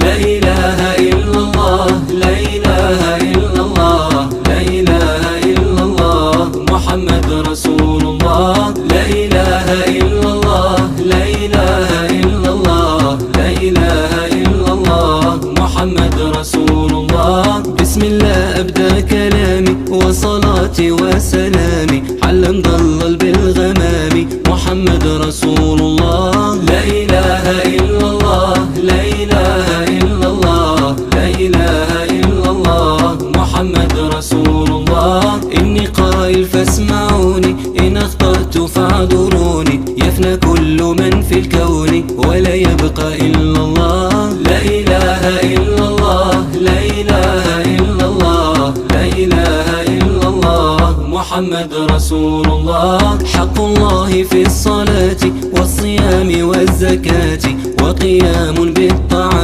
لا إله إلا الله، لا إله إلا الله، لا إله إلا الله، محمد رسول الله. لا إله إلا الله، لا إله إلا الله، لا إله إلا الله، محمد رسول الله. بسم الله أبدأ كلامي وصلاتي وسلامي على مضلل بالغمام، محمد رسول الله. لا إله إلا الله، لا إله إلا الله، لا إله إلا الله، محمد رسول الله. إني قائل فاسمعوني، إن أخطأت فاعذروني، يفنى كل من في الكون ولا يبقى إلا الله. لا إله إلا الله، لا إله إلا الله، لا إله إلا الله، محمد رسول الله. حق الله في الصلاة والصيام والزكاة وقيام بالطاعات